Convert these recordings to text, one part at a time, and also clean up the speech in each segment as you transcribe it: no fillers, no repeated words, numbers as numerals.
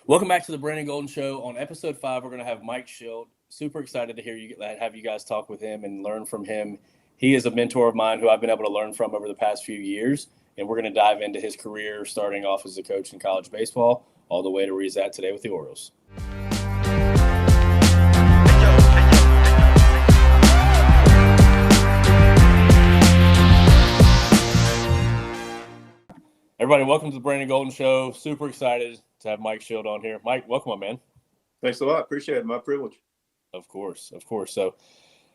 Welcome back to the Brandon Golden Show. On episode 5, we're going to have Mike Shildt. Super excited to have you guys talk with him and learn from him. He is a mentor of mine who I've been able to learn from over the past few years, and we're going to dive into his career, starting off as a coach in college baseball, all the way to where he's at today with the Orioles. Everybody, welcome to the Brandon Golden Show. Super excited to have Mike Shildt on here. Mike, welcome on, man. Thanks a lot. Appreciate it. My privilege. Of course. So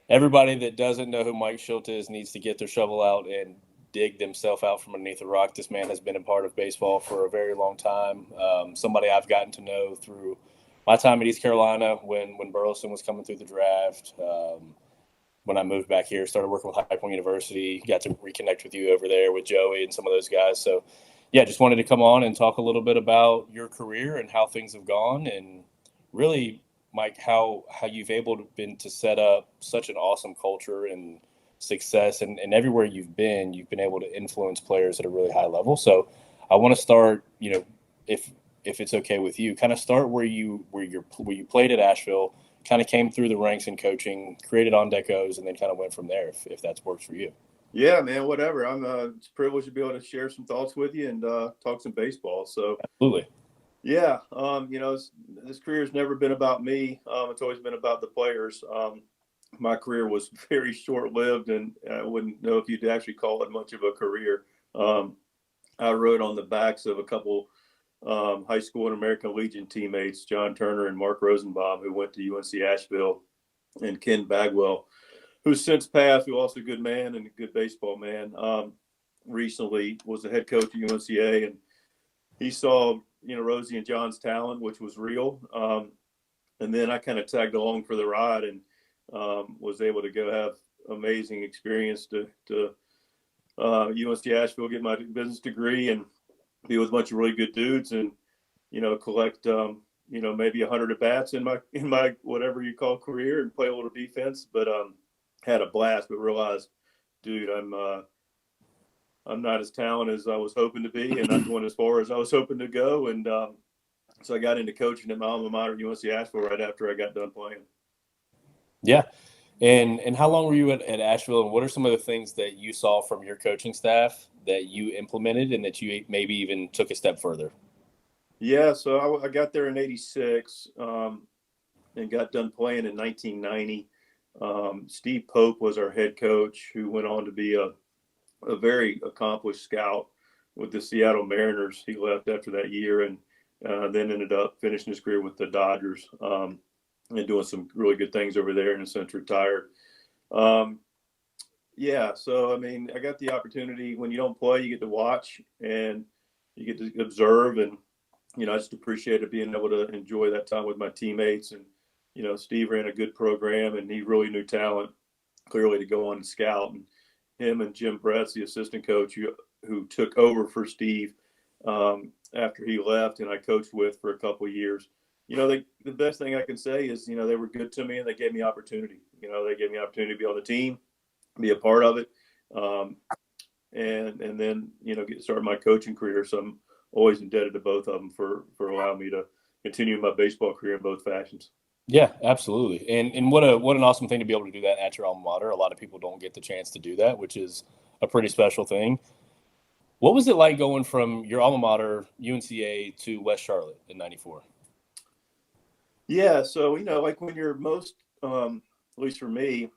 everybody that doesn't know who Mike Shildt is needs to get their shovel out and dig themselves out from underneath a rock. This man has been a part of baseball for a very long time. Somebody I've gotten to know through my time at East Carolina when Burleson was coming through the draft. When I moved back here, started working with High Point University, got to reconnect with you over there with Joey and some of those guys. So, yeah, just wanted to come on and talk a little bit about your career and how things have gone, and really, Mike, how you've been to set up such an awesome culture and success, and everywhere you've been able to influence players at a really high level. So I want to start, if it's okay with you, kind of start where you played at Asheville, kind of came through the ranks in coaching, created On Decos, and then kind of went from there, if that works for you. Yeah, man, whatever. It's a privilege to be able to share some thoughts with you and talk some baseball. So, Absolutely. Yeah, this career has never been about me. It's always been about the players. My career was very short-lived, and I wouldn't know if you'd actually call it much of a career. I rode on the backs of a couple high school and American Legion teammates, John Turner and Mark Rosenbaum, who went to UNC Asheville, and Ken Bagwell, who's since passed, who also a good man and a good baseball man. Recently was the head coach at UNCA, and he saw, Rosie and John's talent, which was real. And then I kind of tagged along for the ride and was able to go have amazing experience to UNC Asheville, get my business degree and be with a bunch of really good dudes and, collect, maybe 100 at bats in my whatever you call career and play a little defense. But had a blast, but realized, dude, I'm not as talented as I was hoping to be, and not going as far as I was hoping to go. And so I got into coaching at my alma mater, UNC Asheville, right after I got done playing. Yeah. And how long were you at Asheville, and what are some of the things that you saw from your coaching staff that you implemented and that you maybe even took a step further? Yeah, so I got there in '86 and got done playing in 1990. Steve Pope was our head coach, who went on to be a very accomplished scout with the Seattle Mariners. He left after that year and then ended up finishing his career with the Dodgers and doing some really good things over there, and has since retired. Yeah, so, I got the opportunity. When you don't play, you get to watch and you get to observe, and, I just appreciated being able to enjoy that time with my teammates. And, Steve ran a good program, and he really knew talent clearly to go on and scout. And him and Jim Bretz, the assistant coach who took over for Steve after he left, and I coached with for a couple of years. The best thing I can say is, they were good to me, and they gave me opportunity. They gave me opportunity to be on the team, be a part of it, and then, get started my coaching career. So I'm always indebted to both of them for allowing me to continue my baseball career in both fashions. Yeah, absolutely. And what an awesome thing to be able to do that at your alma mater. A lot of people don't get the chance to do that, which is a pretty special thing. What was it like going from your alma mater, UNCA, to West Charlotte in '94? Yeah, so, like when you're at least for me,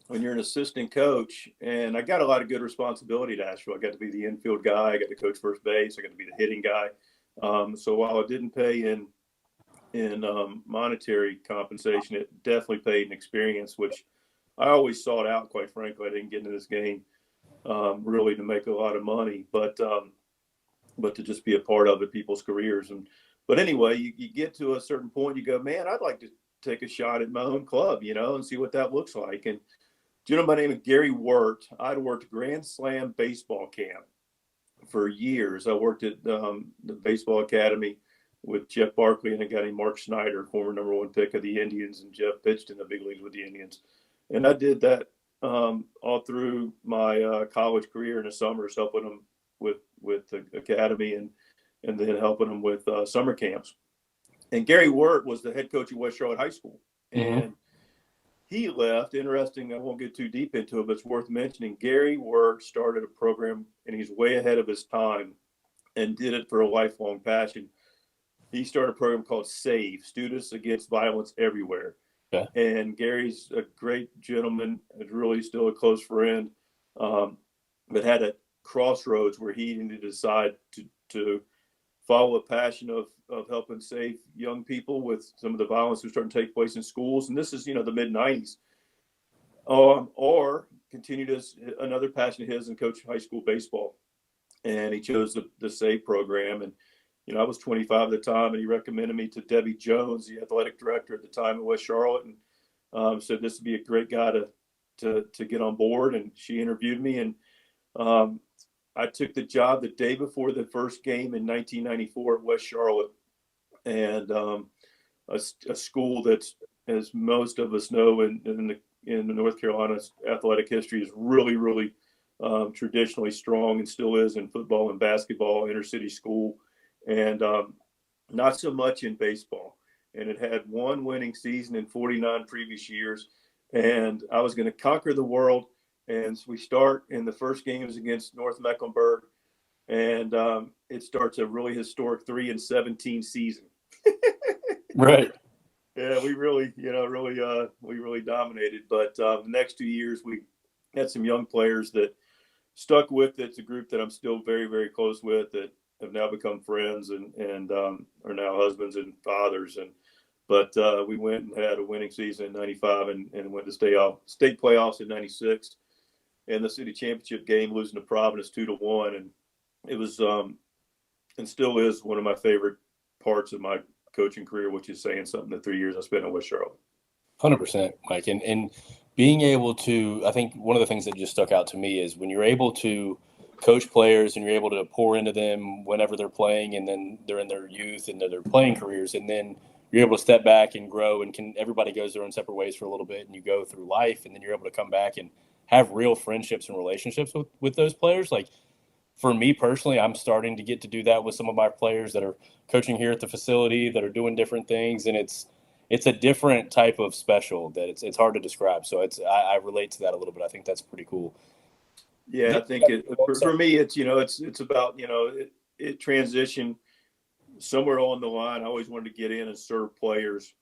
when you're an assistant coach, and I got a lot of good responsibility at Asheville. I got to be the infield guy. I got to coach first base. I got to be the hitting guy. So while it didn't pay in monetary compensation, it definitely paid in experience, which I always sought out, quite frankly. I didn't get into this game really to make a lot of money, but to just be a part of it, people's careers. But anyway, you get to a certain point, you go, man, I'd like to take a shot at my own club, and see what that looks like. And my name is Gary Wirt. I'd worked Grand Slam baseball camp for years. I worked at the baseball academy with Jeff Barkley and a guy named Mark Snyder, former #1 pick of the Indians, and Jeff pitched in the big leagues with the Indians. And I did that all through my college career in the summers, helping them with the academy and then helping them with summer camps. And Gary Wirt was the head coach at West Charlotte High School. Mm-hmm. And he left. Interesting, I won't get too deep into it, but it's worth mentioning. Gary Wirt started a program, and he's way ahead of his time and did it for a lifelong passion. He started a program called SAVE, Students Against Violence Everywhere. Okay. And Gary's a great gentleman, is really still a close friend, but had a crossroads where he needed to decide to follow a passion of helping save young people with some of the violence that's starting to take place in schools. And this is, the mid 90s. Or continue to another passion of his and coach high school baseball. And he chose the SAVE program. And, I was 25 at the time, and he recommended me to Debbie Jones, the athletic director at the time in West Charlotte, and said this would be a great guy to get on board. And she interviewed me, and I took the job the day before the first game in 1994 at West Charlotte, and a school that's, as most of us know, in the North Carolina athletic history, is really, really traditionally strong, and still is in football and basketball, inner city school, and not so much in baseball. And it had one winning season in 49 previous years, and I was going to conquer the world. And so we start, in the first game is against North Mecklenburg, and it starts a really historic 3-17 season. Right. Yeah, we really, we really dominated. But the next 2 years, we had some young players that stuck with it. It's a group that I'm still very, very close with, that have now become friends and are now husbands and fathers. But we went and had a winning season in 95 and went to state playoffs in 96, and the city championship game, losing to Providence 2-1. And it was and still is one of my favorite parts of my coaching career, which is saying something, the 3 years I spent in West Charlotte. 100%, Mike. And being able to, I think one of the things that just stuck out to me is when you're able to coach players and you're able to pour into them whenever they're playing, and then they're in their youth and their playing careers, and then you're able to step back and grow, and everybody goes their own separate ways for a little bit, and you go through life, and then you're able to come back and have real friendships and relationships with those players. Like, for me personally, I'm starting to get to do that with some of my players that are coaching here at the facility, that are doing different things, and it's a different type of special that it's hard to describe. So I relate to that a little bit. I think that's pretty cool. Yeah, I think for me, it's it's about it transitioned somewhere on the line. I always wanted to get in and serve players,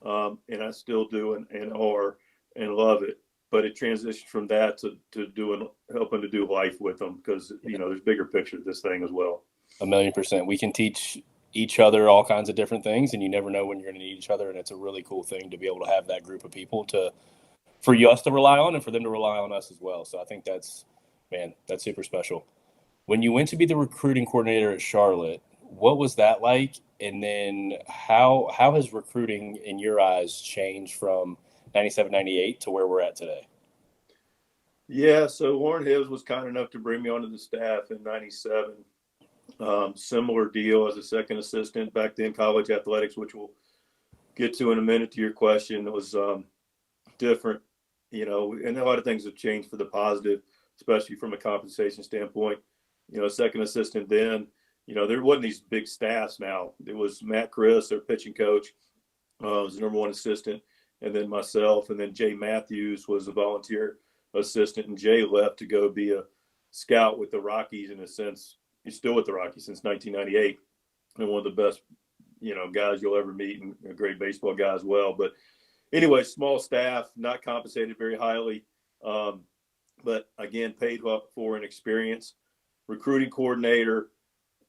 and I still do and love it. But it transitioned from that to helping to do life with them, because there's bigger picture to this thing as well. 1,000,000%. We can teach each other all kinds of different things, and you never know when you're going to need each other. And it's a really cool thing to be able to have that group of people for us to rely on, and for them to rely on us as well. So I think that's super special. When you went to be the recruiting coordinator at Charlotte, what was that like? And then how has recruiting in your eyes changed from 97, 98 to where we're at today? Yeah, so Warren Hibbs was kind enough to bring me onto the staff in 97. Similar deal as a second assistant back then. College athletics, which we'll get to in a minute to your question, was different, and a lot of things have changed for the positive, especially from a compensation standpoint. Second assistant then, there wasn't these big staffs now. It was Matt Chris, their pitching coach, was the number one assistant, and then myself, and then Jay Matthews was a volunteer assistant, and Jay left to go be a scout with the Rockies. In a sense, he's still with the Rockies since 1998, and one of the best, guys you'll ever meet, and a great baseball guy as well. But anyway, small staff, not compensated very highly, but again, paid for an experience. Recruiting coordinator,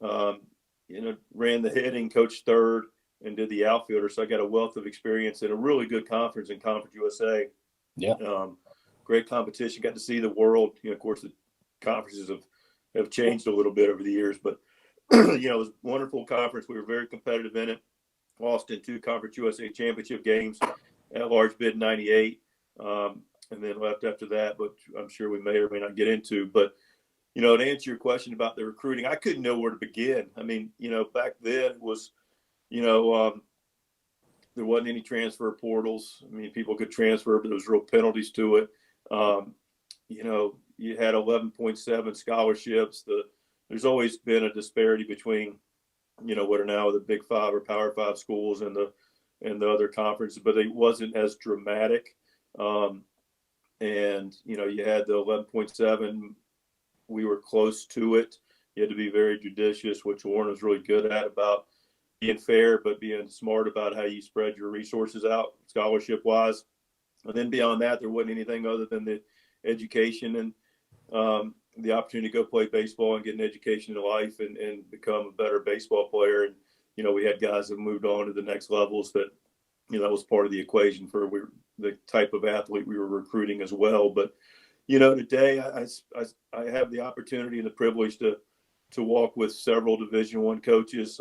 ran the hitting, coached third, and did the outfielder. So I got a wealth of experience in a really good conference in Conference USA. Yeah. Great competition. Got to see the world. Of course, the conferences have changed a little bit over the years, but it was a wonderful conference. We were very competitive in it. Lost in 2 Conference USA championship games at large bid in 98, and then left after that, but I'm sure we may or may not get into. But, to answer your question about the recruiting, I couldn't know where to begin. I mean, back then it was, there wasn't any transfer portals. I mean, people could transfer, but there was real penalties to it. You had 11.7 scholarships. There's always been a disparity between what are now the Big Five or Power Five schools and the other conferences, but it wasn't as dramatic. And you had the 11.7. We were close to it. You had to be very judicious, which Warren was really good at, about being fair, but being smart about how you spread your resources out scholarship wise. And then beyond that, there wasn't anything other than the education and the opportunity to go play baseball and get an education in life and become a better baseball player. And, we had guys that moved on to the next levels that, that was part of the equation for the type of athlete we were recruiting as well. But, today I have the opportunity and the privilege to walk with several Division I coaches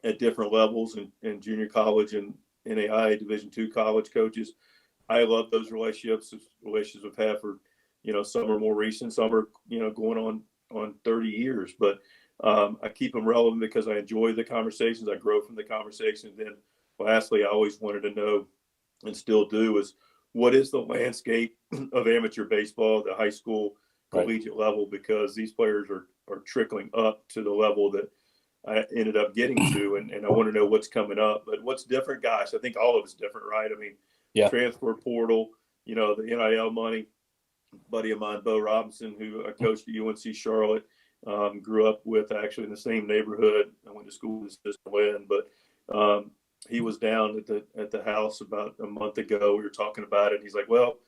at different levels in junior college and NAIA Division II college coaches. I love those relationships we've had for, some are more recent, some are, going on 30 years. But I keep them relevant because I enjoy the conversations. I grow from the conversations. Then lastly, I always wanted to know, and still do, is what is the landscape of amateur baseball, the high school, collegiate level, because these players are trickling up to the level that I ended up getting to, and I want to know what's coming up. But what's different, guys? I think all of it's different, right? I mean, transfer portal, the NIL money. Buddy of mine, Bo Robinson, who I coached at UNC Charlotte, grew up with actually in the same neighborhood. I went to school with Sister Lynn, but he was down at the house about a month ago. We were talking about it. He's like, well,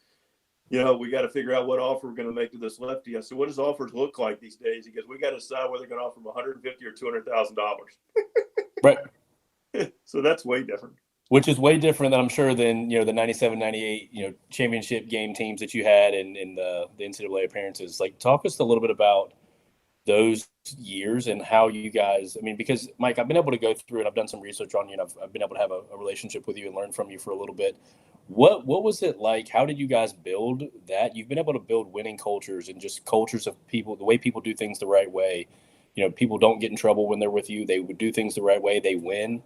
we got to figure out what offer we're going to make to this lefty. I said, what does offers look like these days? He goes, we got to decide whether they're going to offer him $150,000 or $200,000. Right. So that's way different. Which is way different than I'm sure than, the 97, 98, championship game teams that you had in the NCAA appearances. Like, talk us a little bit about those years and how you guys, because Mike, I've been able to go through and I've done some research on you, and I've been able to have a relationship with you and learn from you for a little bit. What was it like? How did you guys build that? You've been able to build winning cultures and just cultures of people, the way people do things the right way. People don't get in trouble when they're with you. They would do things the right way. They win.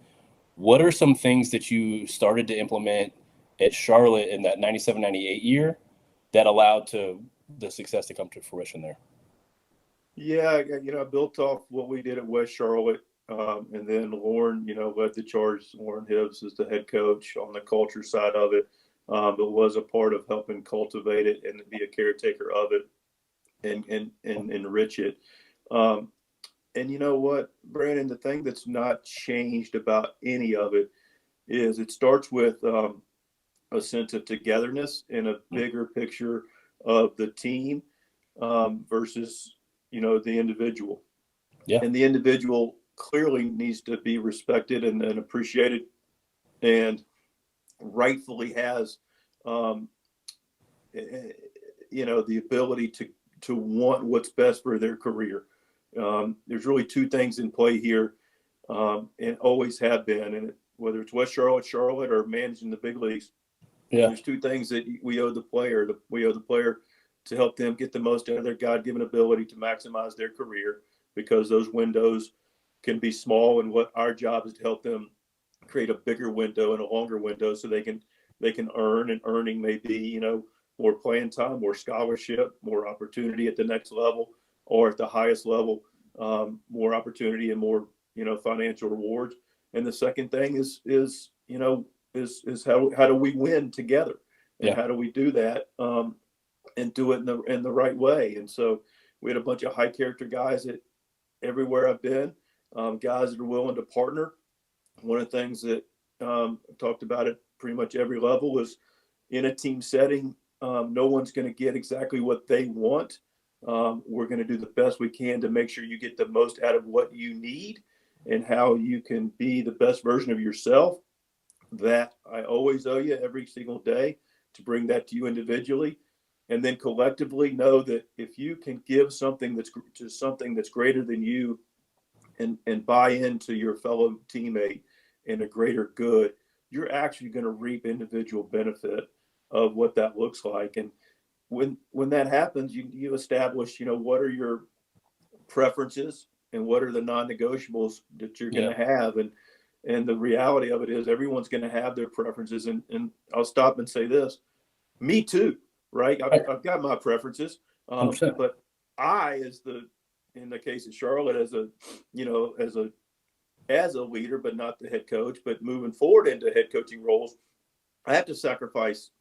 What are some things that you started to implement at Charlotte in that 97, 98 year that allowed to the success to come to fruition there? Yeah, I built off what we did at West Charlotte. And then Lauren, led the charge. Lauren Hibbs is the head coach on the culture side of it, but was a part of helping cultivate it and be a caretaker of it and enrich it. And you know what, Brandon, the thing that's not changed about any of it is it starts with a sense of togetherness and a bigger picture of the team versus, the individual. Yeah. And the individual clearly needs to be respected and appreciated, and rightfully has, the ability to want what's best for their career. There's really two things in play here, and always have been, and whether it's West Charlotte, or managing the big leagues. Yeah. There's two things that we owe the player. We owe the player to help them get the most out of their God-given ability to maximize their career, because those windows can be small, and what our job is to help them create a bigger window and a longer window so they can earn, and earning may be, more playing time, more scholarship, more opportunity at the next level, or at the highest level, more opportunity and more, financial rewards. And the second thing is how do we win together, and how do we do that, and do it in the right way. And so we had a bunch of high character guys at everywhere I've been, guys that are willing to partner. One of the things that I've talked about at pretty much every level is, in a team setting, no one's going to get exactly what they want. We're going to do the best we can to make sure you get the most out of what you need and how you can be the best version of yourself. That I always owe you every single day, to bring that to you individually. And then collectively know that if you can give something that's greater than you, and buy into your fellow teammate in a greater good, you're actually going to reap individual benefit of what that looks like. And when that happens, you establish, what are your preferences and what are the non-negotiables that you're going to have. And the reality of it is, everyone's going to have their preferences. And I'll stop and say this, me too, right? I've got my preferences, but in the case of Charlotte, as a as a leader, but not the head coach, but moving forward into head coaching roles, I have to sacrifice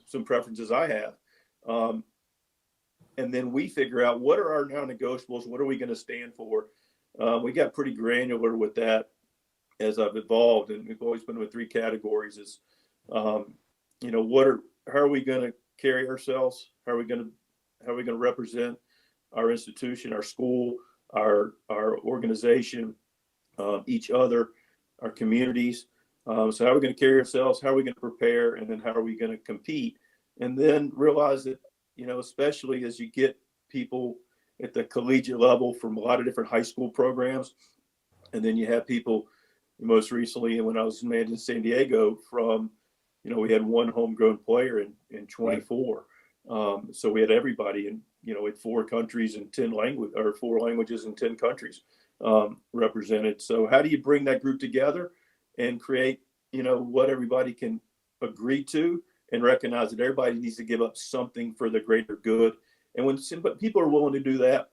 some preferences I have. And then we figure out what are our non-negotiables, what are we going to stand for. We got pretty granular with that as I've evolved, and we've always been with three categories: is how are we going to carry ourselves? How are we going to represent our institution, our school, our organization, each other, our communities? So how are we going to carry ourselves? How are we going to prepare? And then how are we going to compete? And then realize that, especially as you get people at the collegiate level from a lot of different high school programs, and then you have people most recently when I was in San Diego from, we had one homegrown player in 24. Right. So we had everybody in, in 4 countries and 10 language or 4 languages in 10 countries represented. So how do you bring that group together and create, what everybody can agree to, and recognize that everybody needs to give up something for the greater good. And when people are willing to do that,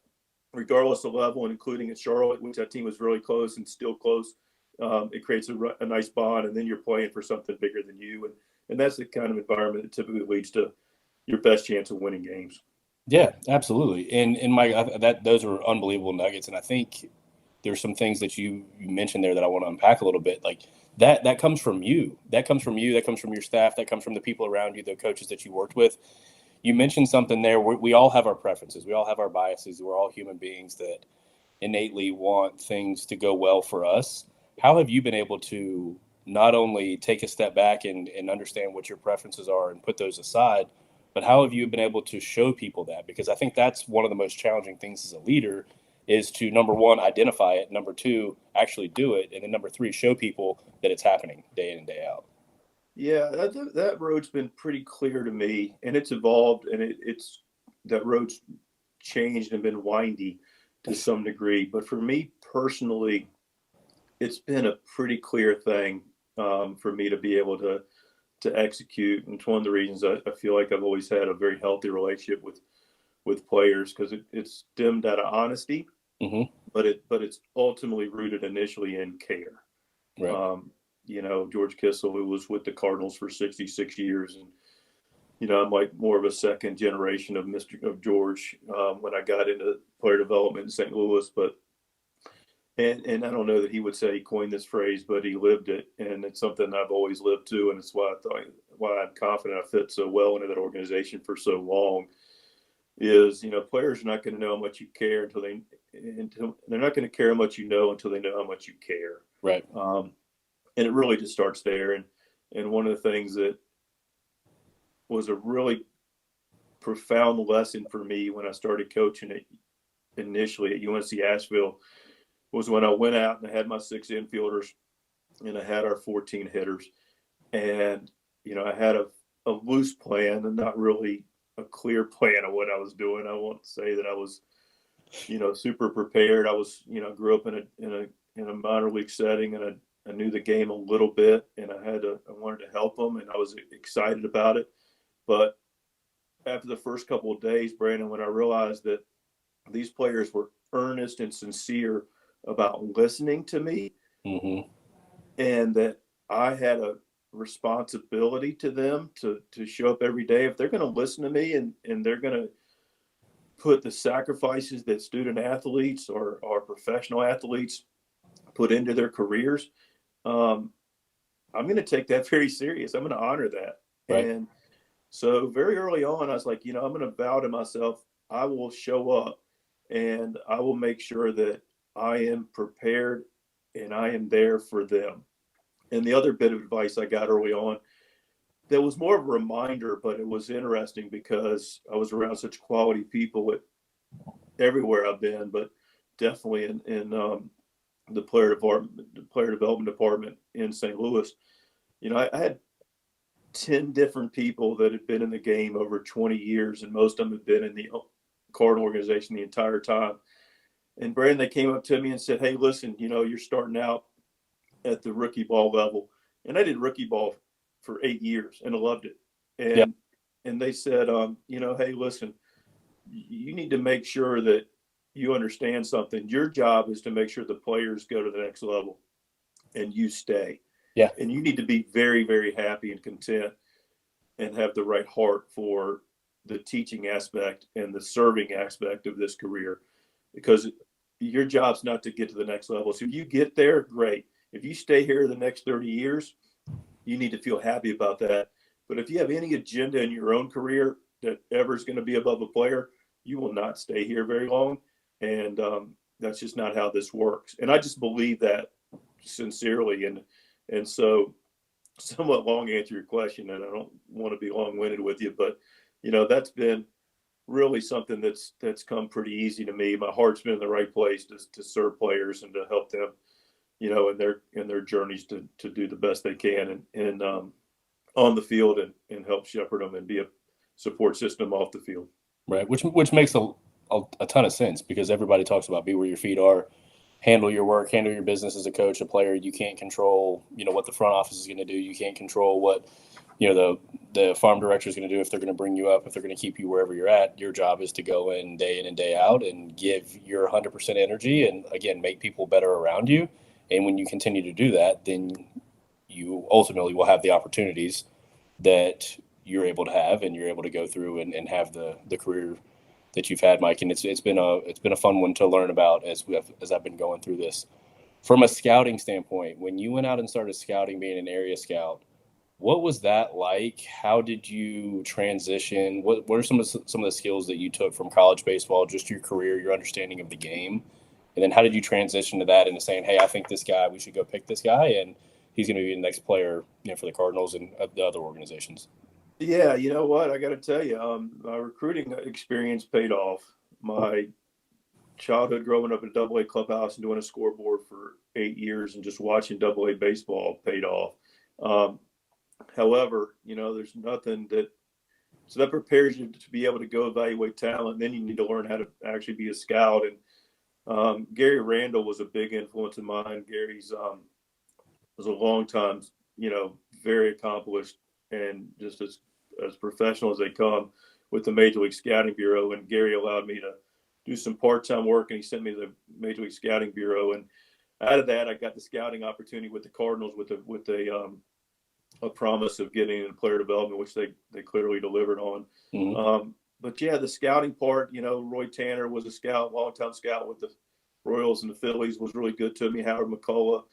regardless of level, and including at Charlotte, which that team was really close and still close, it creates a nice bond, and then you're playing for something bigger than you. And that's the kind of environment that typically leads to your best chance of winning games. Yeah, absolutely. And Mike, those are unbelievable nuggets. And I think there's some things that you mentioned there that I want to unpack a little bit. Like that comes from you. That comes from you. That comes from your staff. That comes from the people around you, the coaches that you worked with. You mentioned something there. We all have our preferences. We all have our biases. We're all human beings that innately want things to go well for us. How have you been able to not only take a step back and understand what your preferences are and put those aside, but how have you been able to show people that? Because I think that's one of the most challenging things as a leader, is to, number one, identify it, number two, actually do it, and then number three, show people that it's happening day in and day out. Yeah, that road's been pretty clear to me, and it's evolved, and that road's changed and been windy to some degree. But for me personally, it's been a pretty clear thing for me to be able to execute. And it's one of the reasons I feel like I've always had a very healthy relationship with players, because it's stemmed out of honesty, mm-hmm. but it's ultimately rooted initially in care. Right. George Kissel, who was with the Cardinals for 66 years, and I'm like more of a second generation of George when I got into player development in St. Louis. But and I don't know that he would say he coined this phrase, but he lived it, and it's something I've always lived to, and it's why I'm confident I fit so well into that organization for so long. Is players are not going to know how much you care until they're not going to care how much you know until they know how much you care. Right. And it really just starts there. And one of the things that was a really profound lesson for me when I started coaching it initially at UNC Asheville was when I went out and I had my 6 infielders and I had our 14 hitters. And, I had a loose plan and not really a clear plan of what I was doing. I won't say that I was, super prepared. I was, grew up in a minor league setting, and I knew the game a little bit, and I wanted to help them, and I was excited about it. But after the first couple of days, Brandon, when I realized that these players were earnest and sincere about listening to me, mm-hmm. and that I had a responsibility to them to show up every day. If they're going to listen to me and they're going to put the sacrifices that student athletes or professional athletes put into their careers, I'm going to take that very serious. I'm going to honor that. Right. And so very early on, I was like, I'm going to vow to myself, I will show up and I will make sure that I am prepared and I am there for them. And the other bit of advice I got early on that was more of a reminder, but it was interesting because I was around such quality people everywhere I've been, but definitely in the player development department in St. Louis. I had 10 different people that had been in the game over 20 years, and most of them had been in the Cardinal organization the entire time. And Brandon, they came up to me and said, "Hey, listen, you're starting out at the rookie ball level." And I did rookie ball for 8 years and I loved it. Yep. And they said, "Hey, listen, you need to make sure that you understand something. Your job is to make sure the players go to the next level and you stay. Yeah. And you need to be very, very happy and content and have the right heart for the teaching aspect and the serving aspect of this career, because your job's not to get to the next level. So if you get there, great. If you stay here the next 30 years, you need to feel happy about that. But if you have any agenda in your own career that ever is going to be above a player, you will not stay here very long. And that's just not how this works. And I just believe that sincerely. And so, somewhat long answer to your question, and I don't want to be long-winded with you, but that's been really something that's come pretty easy to me. My heart's been in the right place to serve players and to help them, in their journeys to do the best they can and on the field and help shepherd them and be a support system off the field. Right. Which makes a ton of sense, because everybody talks about be where your feet are, handle your work, handle your business as a coach, a player. You can't control, what the front office is going to do. You can't control what, the farm director is going to do, if they're going to bring you up, if they're going to keep you wherever you're at. Your job is to go in and day out and give your 100% energy and, again, make people better around you. And when you continue to do that, then you ultimately will have the opportunities that you're able to have, and you're able to go through and have the career that you've had, Mike. And it's been a fun one to learn about as I've been going through this. From a scouting standpoint, when you went out and started scouting, being an area scout, what was that like? How did you transition? What are some of the skills that you took from college baseball, just your career, your understanding of the game? And then how did you transition to that into saying, hey, I think this guy, we should go pick this guy, and he's going to be the next player, for the Cardinals and the other organizations? Yeah, you know what? I got to tell you, my recruiting experience paid off. My childhood growing up in a Double-A clubhouse and doing a scoreboard for 8 years and just watching Double-A baseball paid off. However, there's nothing that prepares you to be able to go evaluate talent. Then you need to learn how to actually be a scout. And Gary Randall was a big influence of mine. Gary's was a long time, very accomplished and just as professional as they come with the Major League Scouting Bureau. And Gary allowed me to do some part-time work, and he sent me to the Major League Scouting Bureau. And out of that, I got the scouting opportunity with the Cardinals with a promise of getting into player development, which they clearly delivered on. Mm-hmm. But yeah, the scouting part, Roy Tanner was a scout, longtime scout with the Royals and the Phillies, was really good to me. Howard McCullough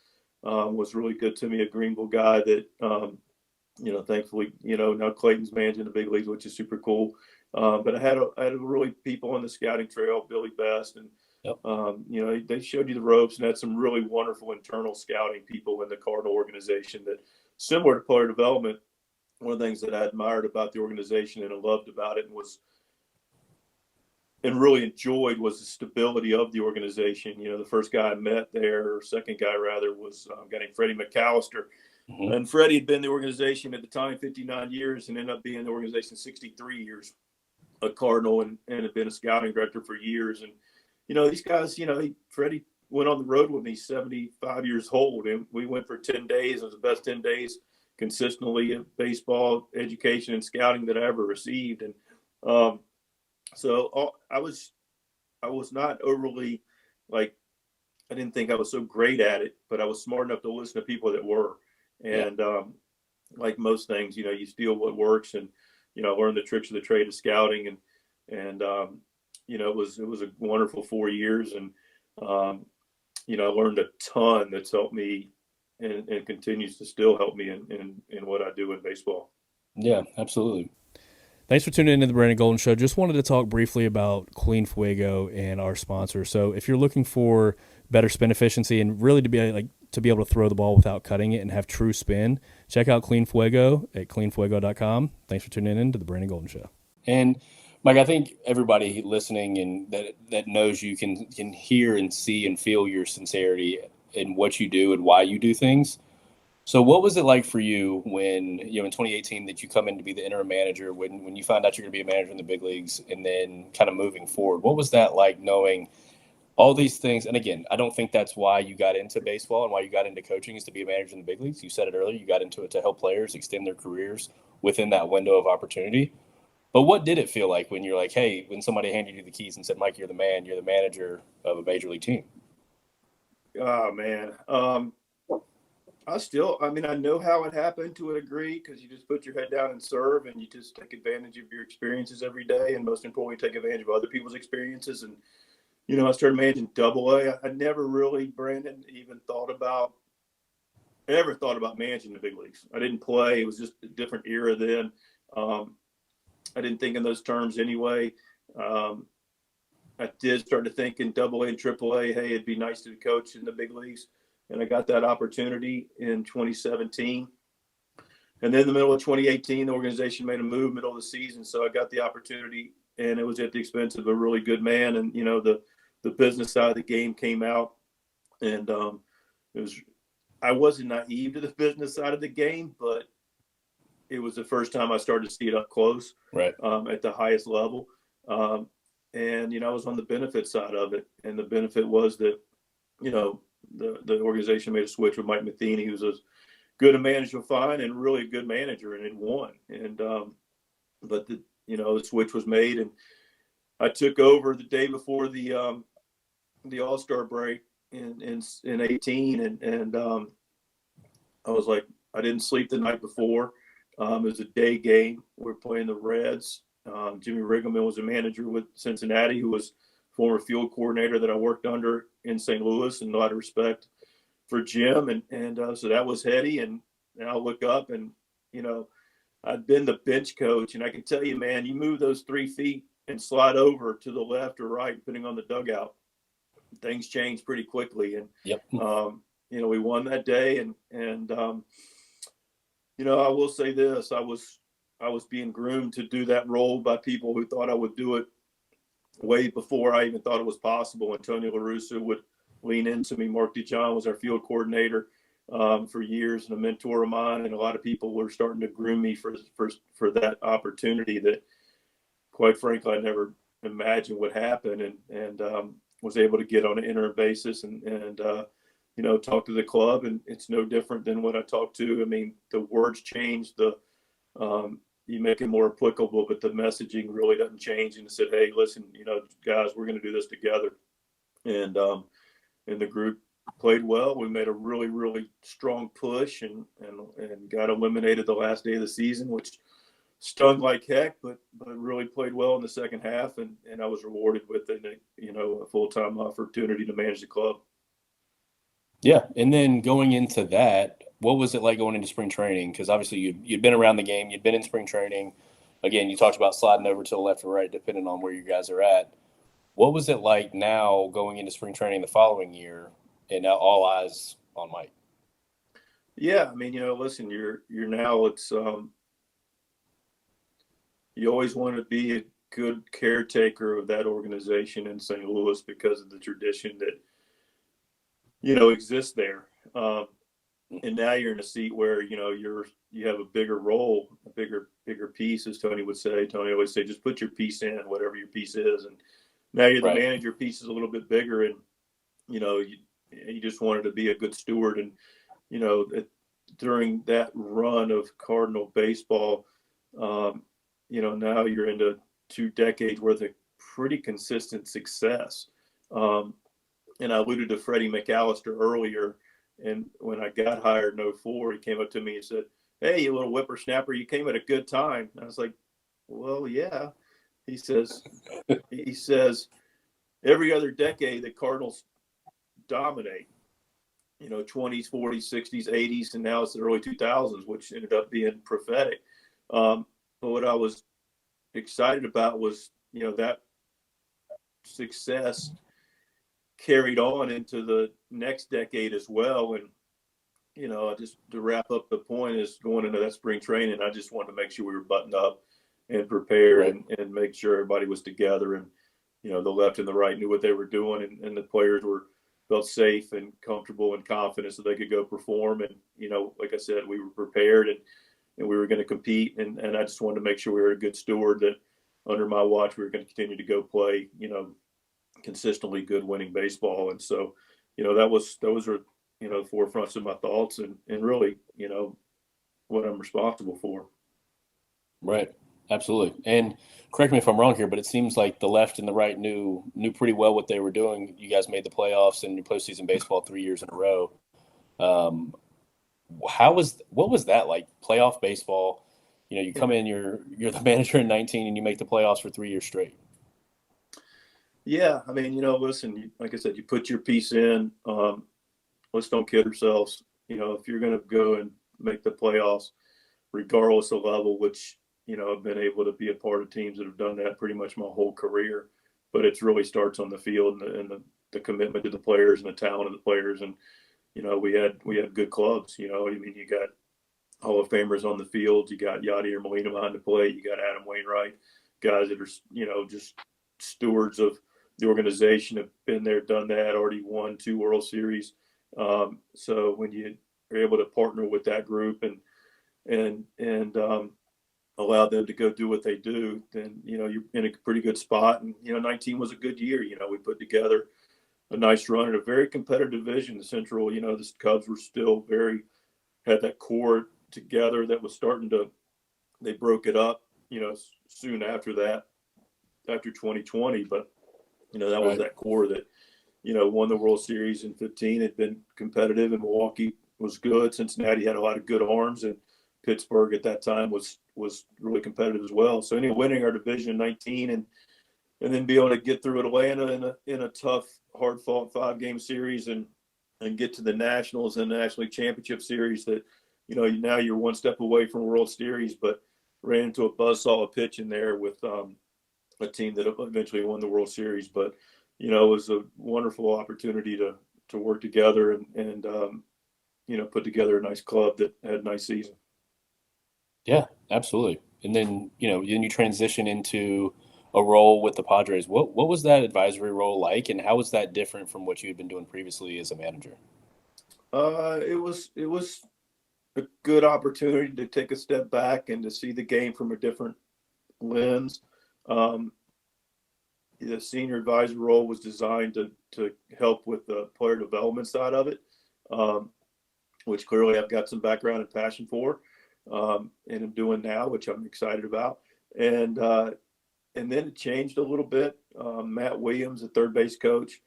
was really good to me, a Greenville guy that, thankfully, now Clayton's managing the big leagues, which is super cool. But I had really people on the scouting trail, Billy Best, and Yep. they showed you the ropes, and had some really wonderful internal scouting people in the Cardinal organization that, similar to player development, one of the things that I admired about the organization and I loved about it and really enjoyed was the stability of the organization. The first guy I met there, or second guy rather, was a guy named Freddie McAllister. Mm-hmm. And Freddie had been in the organization at the time 59 years and ended up being in the organization 63 years, a Cardinal, and had been a scouting director for years. And, these guys, Freddie went on the road with me, 75 years old, and we went for 10 days. It was the best 10 days consistently of baseball, education, and scouting that I ever received. And so I was not overly, I didn't think I was so great at it, but I was smart enough to listen to people that were. And like most things, you steal what works, and learn the tricks of the trade of scouting, and it was a wonderful 4 years, and I learned a ton that's helped me and continues to still help me in what I do in baseball. Yeah, absolutely. Thanks for tuning into the Brandon Golden Show. Just wanted to talk briefly about Clean Fuego and our sponsor. So if you're looking for better spin efficiency and really to be able to throw the ball without cutting it and have true spin, check out Clean Fuego at cleanfuego.com. Thanks for tuning in to the Brandon Golden Show. And Mike, I think everybody listening and that knows you can hear and see and feel your sincerity in what you do and why you do things. So what was it like for you when, in 2018 that you come in to be the interim manager, when you found out you're going to be a manager in the big leagues, and then kind of moving forward? What was that like, knowing all these things? And again, I don't think that's why you got into baseball and why you got into coaching is to be a manager in the big leagues. You said it earlier, you got into it to help players extend their careers within that window of opportunity. But what did it feel like when you're like, hey, when somebody handed you the keys and said, Mike, you're the man, you're the manager of a major league team? Oh man. I mean, I know how it happened to a degree because you just put your head down and serve, and you just take advantage of your experiences every day, and most importantly, take advantage of other people's experiences. And I started managing Double A. I never really, Brandon, even ever thought about managing the big leagues. I didn't play; it was just a different era then. Um, I didn't think in those terms anyway. Um, I did start to think in Double A and Triple A, hey, it'd be nice to coach in the big leagues, and I got that opportunity in 2017. And then in the middle of 2018, the organization made a move middle of the season, so I got the opportunity, and it was at the expense of a really good man. And the business side of the game came out, and it was I wasn't naive to the business side of the game, but it was the first time I started to see it up close, Right. at the highest level. Um, and I was on the benefit side of it, and the benefit was that the organization made a switch with Mike Matheny, who's a good a manager, fine, and really a good manager, and it won. And but the switch was made, and I took over the day before the All-Star break in 18, and I was like, I didn't sleep the night before. It was a day game. We're playing the Reds. Jimmy Riggleman was a manager with Cincinnati, who was former field coordinator that I worked under in St. Louis, and a lot of respect for Jim. And so that was heady. And I'll look up, and I'd been the bench coach, and I can tell you, man, you move those 3 feet and slide over to the left or right, depending on the dugout, things change pretty quickly. And Yep. we won that day, and I will say this: I was being groomed to do that role by people who thought I would do it way before I even thought it was possible. Antonio LaRussa would lean into me. Mark DeJohn was our field coordinator for years and a mentor of mine, and a lot of people were starting to groom me for that opportunity that, quite frankly, I never imagined would happen, and was able to get on an interim basis and talk to the club. And it's no different than what I talked to. I mean, the words change, you make it more applicable, but the messaging really doesn't change. And I said, hey, listen, guys, we're going to do this together. And the group played well. We made a really, really strong push and got eliminated the last day of the season, which stung like heck, but really played well in the second half. And I was rewarded with a full-time opportunity to manage the club. Yeah. And then going into that, what was it like going into spring training? Because obviously you'd been around the game, you'd been in spring training. Again, you talked about sliding over to the left or right, depending on where you guys are at. What was it like now going into spring training the following year and now all eyes on Mike? Yeah, I mean, listen, you're now you always want to be a good caretaker of that organization in St. Louis because of the tradition that exists there. And now you're in a seat where you have a bigger role, a bigger piece, as Tony would say. Tony always say, just put your piece in, whatever your piece is. And now you're the manager. Piece is a little bit bigger, and you just wanted to be a good steward. And during that run of Cardinal baseball, now you're into 2 decades worth of pretty consistent success. And I alluded to Freddie McAllister earlier. And when I got hired in 04, he came up to me and said, hey, you little whippersnapper, you came at a good time. And I was like, well, yeah. He says, every other decade, the Cardinals dominate, 20s, 40s, 60s, 80s, and now it's the early 2000s, which ended up being prophetic. But what I was excited about was, that success carried on into the next decade as well. And, just to wrap up the point is going into that spring training, I just wanted to make sure we were buttoned up and prepared and make sure everybody was together. And, the left and the right knew what they were doing, and the players felt safe and comfortable and confident so they could go perform. And, like I said, we were prepared and we were going to compete. And I just wanted to make sure we were a good steward, that under my watch, we were going to continue to go play, consistently good winning baseball. And so, those are, the forefronts of my thoughts and really, what I'm responsible for. Right. Absolutely. And correct me if I'm wrong here, but it seems like the left and the right knew pretty well what they were doing. You guys made the playoffs and your postseason baseball 3 years in a row. Um, what was that like? Playoff baseball. You come in, you're the manager in 19, and you make the playoffs for 3 years straight. Yeah, I mean, listen, like I said, you put your piece in. Let's don't kid ourselves. If you're going to go and make the playoffs, regardless of level, which I've been able to be a part of teams that have done that pretty much my whole career. But it really starts on the field and the commitment to the players and the talent of the players. And we had good clubs. I mean, you got Hall of Famers on the field. You got Yadier Molina behind the plate. You got Adam Wainwright, guys that are just stewards of the organization, have been there, done that, already won 2 World Series. So when you are able to partner with that group and allow them to go do what they do, then you're in a pretty good spot. And 19 was a good year. We put together a nice run in a very competitive division. The Central, the Cubs were still had that core together that was starting to. They broke it up, soon after that, after 2020. But that was Right. that core that won the World Series in 15. Had been competitive, and Milwaukee was good. Cincinnati had a lot of good arms, and Pittsburgh at that time was really competitive as well. So winning our division in 19 and then be able to get through Atlanta in a tough, hard fought 5-game series and get to the Nationals and the National League Championship Series that now you're one step away from World Series, but ran into a buzzsaw of pitch in there with a team that eventually won the World Series. But it was a wonderful opportunity to work together and put together a nice club that had a nice season. Yeah, absolutely. And then then you transition into a role with the Padres. What was that advisory role like, and how was that different from what you had been doing previously as a manager? It was a good opportunity to take a step back and to see the game from a different lens. Um, the senior advisor role was designed to help with the player development side of it, um, which clearly I've got some background and passion for, and I'm doing now, which I'm excited about. And then it changed a little bit. Matt Williams, the third base coach,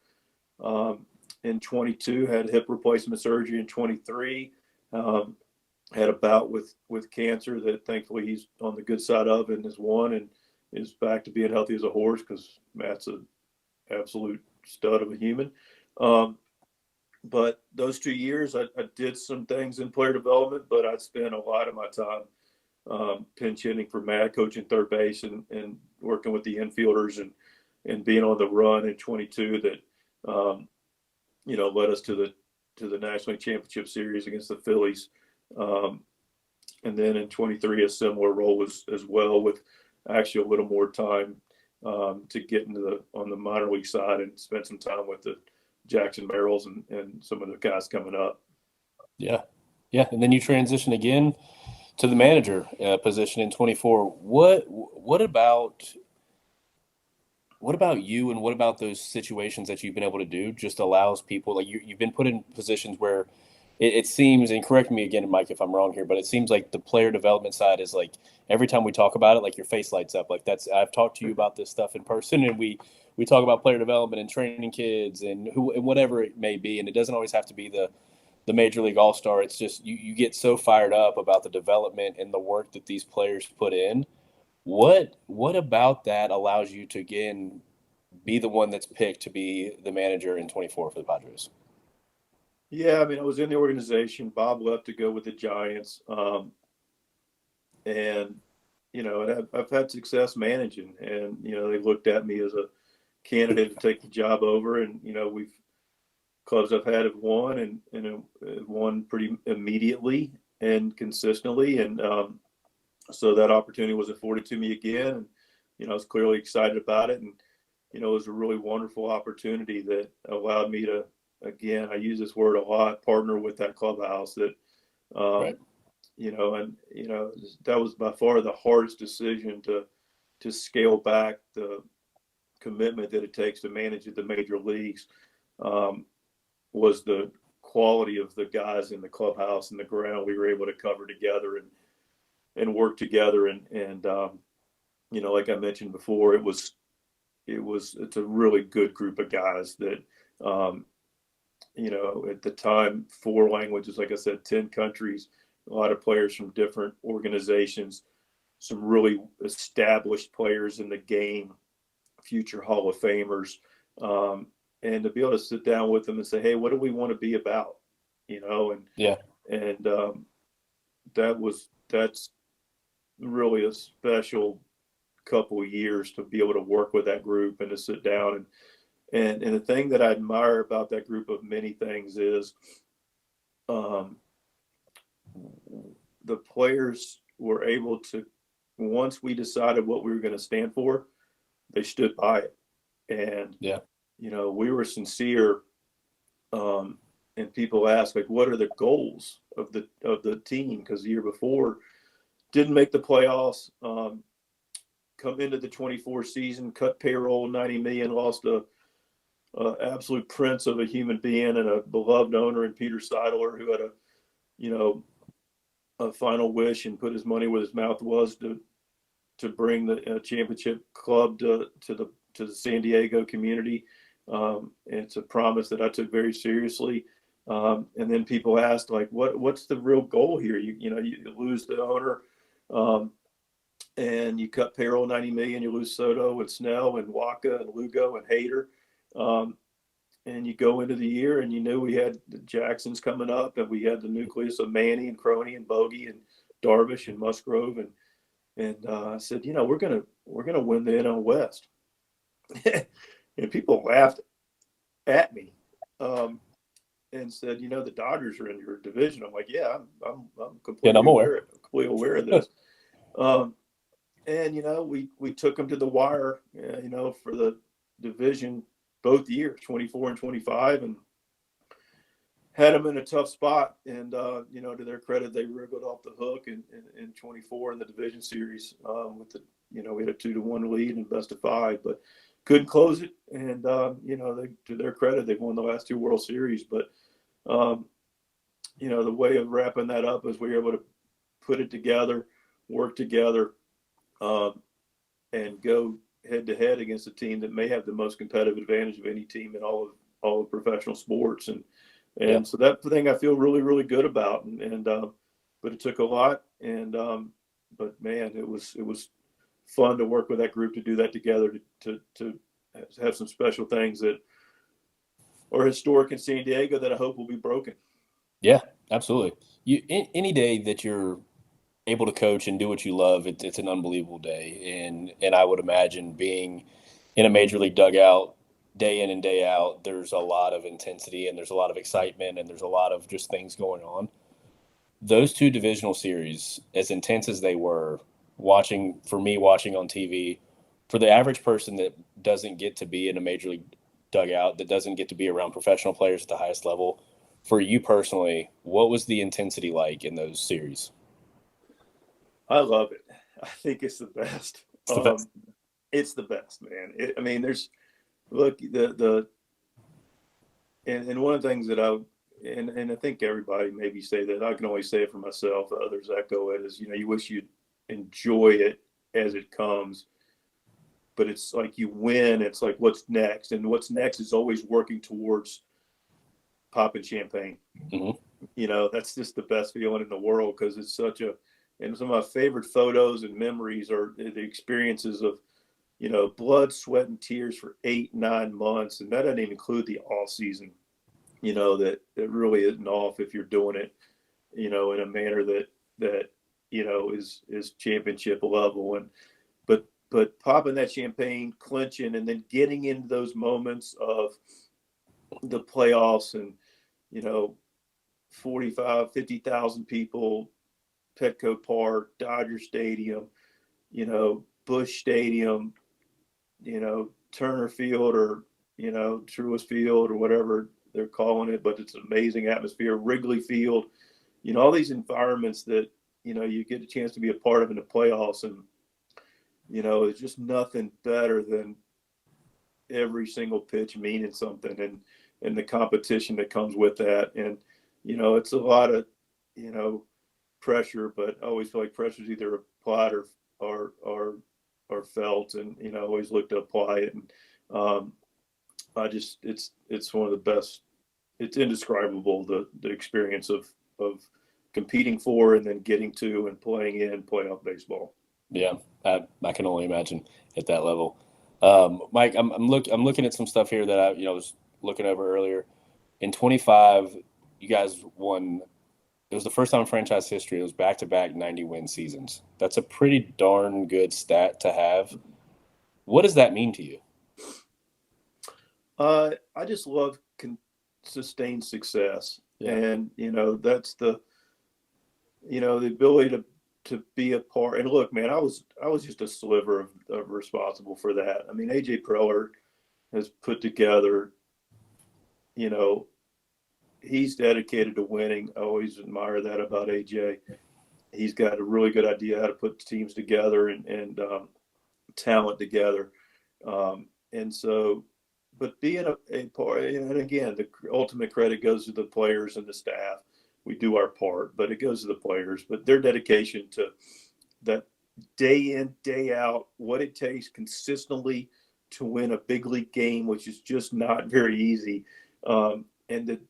um, in 22 had hip replacement surgery in 23. Had a bout with cancer that thankfully he's on the good side of and has won and is back to being healthy as a horse because Matt's an absolute stud of a human. Um, but those 2 years, I did some things in player development, but I spent a lot of my time pinch hitting for Matt, coaching third base and working with the infielders and being on the run in 22 that led us to the National League Championship Series against the Phillies. Um, and then in 23, a similar role as well, with actually a little more time to get on the minor league side and spend some time with the Jackson Merrills and some of the guys coming up. Yeah, yeah. And then you transition again to the manager position in 24. What about you, and what about those situations that you've been able to do just allows people like you've been put in positions where it seems, and correct me again, Mike, if I'm wrong here, but it seems like the player development side is like every time we talk about it, like your face lights up. Like I've talked to you about this stuff in person, and we talk about player development and training kids and whatever it may be, and it doesn't always have to be the major league all-star. It's just you get so fired up about the development and the work that these players put in. What about that allows you to again be the one that's picked to be the manager in 24 for the Padres? Yeah, I mean, I was in the organization. Bob left to go with the Giants, and and I've had success managing, and they looked at me as a candidate to take the job over, and we've clubs I've had have won and have won pretty immediately and consistently, and so that opportunity was afforded to me again, and I was clearly excited about it, and it was a really wonderful opportunity that allowed me to, again, I use this word a lot, partner with that clubhouse that, Right. um, and that was by far the hardest decision to scale back the commitment that it takes to manage at the major leagues. Um, was the quality of the guys in the clubhouse and the ground we were able to cover together and work together and like I mentioned before, it's a really good group of guys that, at the time, 4 languages, like I said, 10 countries, a lot of players from different organizations, some really established players in the game, future Hall of Famers. And to be able to sit down with them and say, hey, what do we want to be about? And Yeah. and that's really a special couple of years to be able to work with that group and to sit down and the thing that I admire about that group of many things is the players were able to, once we decided what we were going to stand for, they stood by it. And, Yeah. We were sincere. And people ask, like, what are the goals of the team? Because the year before, didn't make the playoffs, come into the 24 season, cut payroll, 90 million, lost a absolute prince of a human being and a beloved owner in Peter Seidler, who had a final wish and put his money where his mouth was to bring the championship club to the San Diego community. It's a promise that I took very seriously. And then people asked, like, what's the real goal here? You lose the owner, and you cut payroll 90 million. You lose Soto and Snell and Waka and Lugo and Hader. And you go into the year and you knew we had the Jacksons coming up, and we had the nucleus of Manny and Crony and Bogey and Darvish and Musgrove, and I said, we're gonna win the NL West. And people laughed at me, and said, the Dodgers are in your division. I'm like, yeah, I'm completely aware of this. And we took them to the wire, for the division both years, 24 and 25, and had them in a tough spot. And to their credit, they wriggled off the hook in 24 in the division series, with the we had a 2-1 lead and best of 5, but couldn't close it. And to their credit, they've won the last 2 World Series. But the way of wrapping that up is we were able to put it together, work together, and go head to head against a team that may have the most competitive advantage of any team in all of professional sports. And so that thing I feel really, really good about. But it took a lot. But man, it was fun to work with that group, to do that together, to have some special things that are historic in San Diego that I hope will be broken. Yeah, absolutely. Any day that you're able to coach and do what you love, it's an unbelievable day. And I would imagine being in a major league dugout day in and day out, there's a lot of intensity and there's a lot of excitement and there's a lot of just things going on. Those 2 divisional series, as intense as they were, watching on TV, for the average person that doesn't get to be in a major league dugout, that doesn't get to be around professional players at the highest level, for you personally, what was the intensity like in those series? I love it. I think it's the best. It's the best. It's the best, man. There's look and one of the things that I think everybody maybe say that, I can only say it for myself. Others echo it, is you wish you'd enjoy it as it comes, but it's like you win. It's like, what's next, and what's next is always working towards popping champagne. Mm-hmm. That's just the best feeling in the world, because it's and some of my favorite photos and memories are the experiences of, blood, sweat, and tears for 8-9 months. And that doesn't even include the off season, that really isn't off if you're doing it, in a manner that is championship level. But popping that champagne, clinching, and then getting into those moments of the playoffs and, 45, 50,000 people, Petco Park, Dodger Stadium, Busch Stadium, Turner Field, or, Truist Field, or whatever they're calling it, but it's an amazing atmosphere. Wrigley Field, all these environments that, you get a chance to be a part of in the playoffs. And, it's just nothing better than every single pitch meaning something, and the competition that comes with that. And, it's a lot of, pressure, but I always feel like pressure is either applied or or felt, and always looked to apply it. And I just it's one of the best. It's indescribable, the experience of competing for and then getting to and playing in playoff baseball. Yeah, I can only imagine at that level. Mike, I'm looking at some stuff here that I was looking over earlier. In 25, you guys won. It was the first time in franchise history. It was back-to-back 90-win seasons. That's a pretty darn good stat to have. What does that mean to you? I just love sustained success, Yeah. and that's the ability to be a part. And look, man, I was just a sliver of responsible for that. I mean, AJ Preller has put together, you know, he's dedicated to winning. I always admire that about AJ. He's got a really good idea how to put teams together and talent together. And so, but being a part, and again, the ultimate credit goes to the players and the staff. We do our part, but it goes to the players. But their dedication to that day in, day out, what it takes consistently to win a big league game, which is just not very easy. And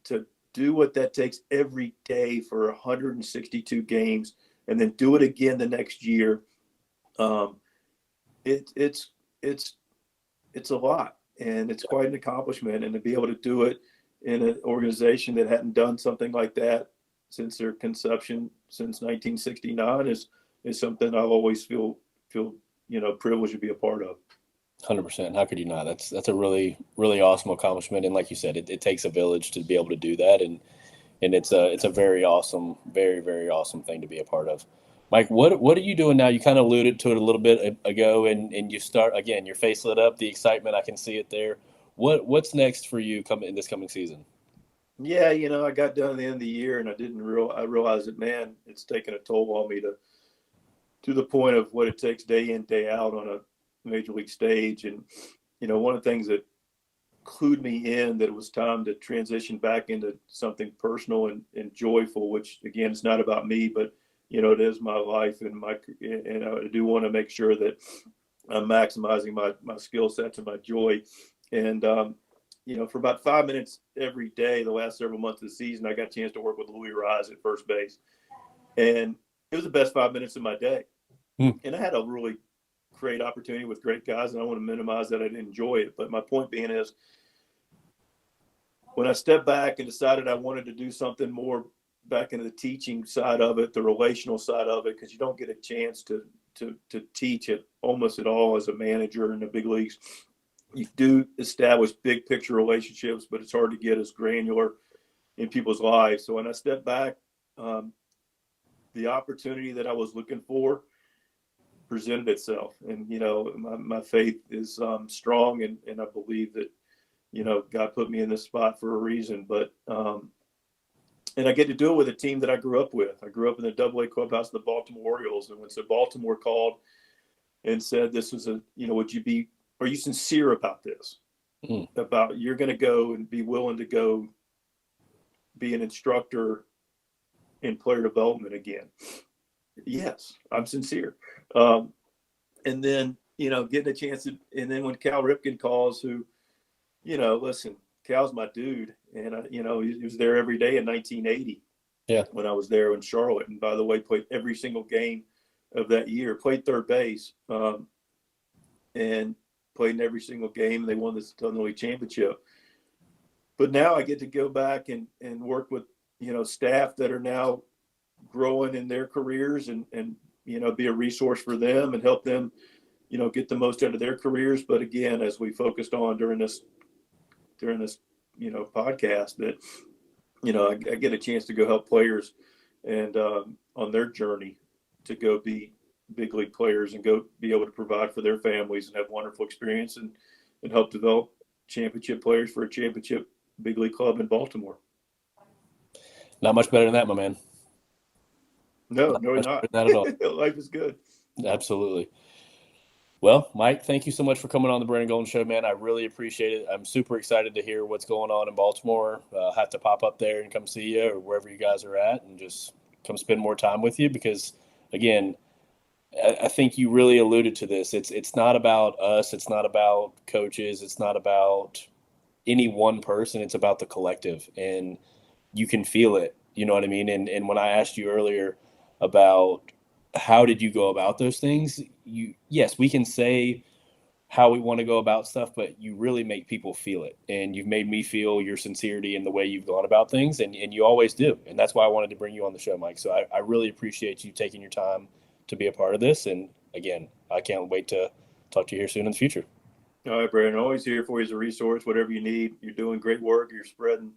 to do what that takes every day for 162 games and then do it again the next year. It's a lot, and it's quite an accomplishment. And to be able to do it in an organization that hadn't done something like that since their conception since 1969 is something I'll always feel privileged to be a part of. 100%. How could you not? That's a really, really awesome accomplishment. And like you said, it takes a village to be able to do that. And it's a very awesome, very, very awesome thing to be a part of. Mike, what are you doing now? You kind of alluded to it a little bit ago, and you start again. Your face lit up, the excitement. I can see it there. What's next for you in this coming season? Yeah, I got done at the end of the year, and I realized that, man, it's taken a toll on me to the point of what it takes day in, day out on a major league stage. And one of the things that clued me in that it was time to transition back into something personal and joyful, which again, it's not about me, but it is my life and I do want to make sure that I'm maximizing my skill sets and my joy. And for about 5 minutes every day, the last several months of the season, I got a chance to work with Louis Rise at first base, and it was the best 5 minutes of my day. And I had a really great opportunity with great guys, and I want to minimize that I didn't enjoy it. But my point being is, when I stepped back and decided I wanted to do something more back into the teaching side of it, the relational side of it, because you don't get a chance to teach it almost at all as a manager in the big leagues. You do establish big picture relationships, but it's hard to get as granular in people's lives. So when I stepped back, the opportunity that I was looking for presented itself. And, my faith is strong, and I believe that, God put me in this spot for a reason. But and I get to do it with a team that I grew up with. I grew up in the AA clubhouse of the Baltimore Orioles. And when Baltimore called and said, this was are you sincere about this? About you're going to go and be willing to go be an instructor in player development again? Yes, I'm sincere. And then, getting a chance to, and then when Cal Ripken calls, who, listen, Cal's my dude. And, he was there every day in 1980. Yeah. When I was there in Charlotte. And by the way, played every single game of that year, played third base, and played in every single game. They won the Southern League championship. But now I get to go back and work with, staff that are now growing in their careers and be a resource for them and help them, get the most out of their careers. But again, as we focused on during this, podcast, that, I get a chance to go help players and on their journey to go be big league players and go be able to provide for their families and have wonderful experience and help develop championship players for a championship big league club in Baltimore. Not much better than that, my man. No, not. Not at all. Life is good. Absolutely. Well, Mike, thank you so much for coming on the Brandon Golden Show, man. I really appreciate it. I'm super excited to hear what's going on in Baltimore. Have to pop up there and come see you or wherever you guys are at and just come spend more time with you because, again, I think you really alluded to this. It's not about us. It's not about coaches. It's not about any one person. It's about the collective, and you can feel it. You know what I mean? And when I asked you earlier about how did you go about those things, yes, we can say how we want to go about stuff, but you really make people feel it. And you've made me feel your sincerity in the way you've gone about things, and you always do. And that's why I wanted to bring you on the show, Mike. So I really appreciate you taking your time to be a part of this. And again, I can't wait to talk to you here soon in the future. All right, Brandon, always here for you as a resource, whatever you need. You're doing great work. You're spreading,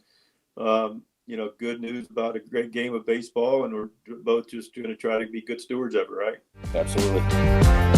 good news about a great game of baseball, and we're both just going to try to be good stewards of it, right? Absolutely.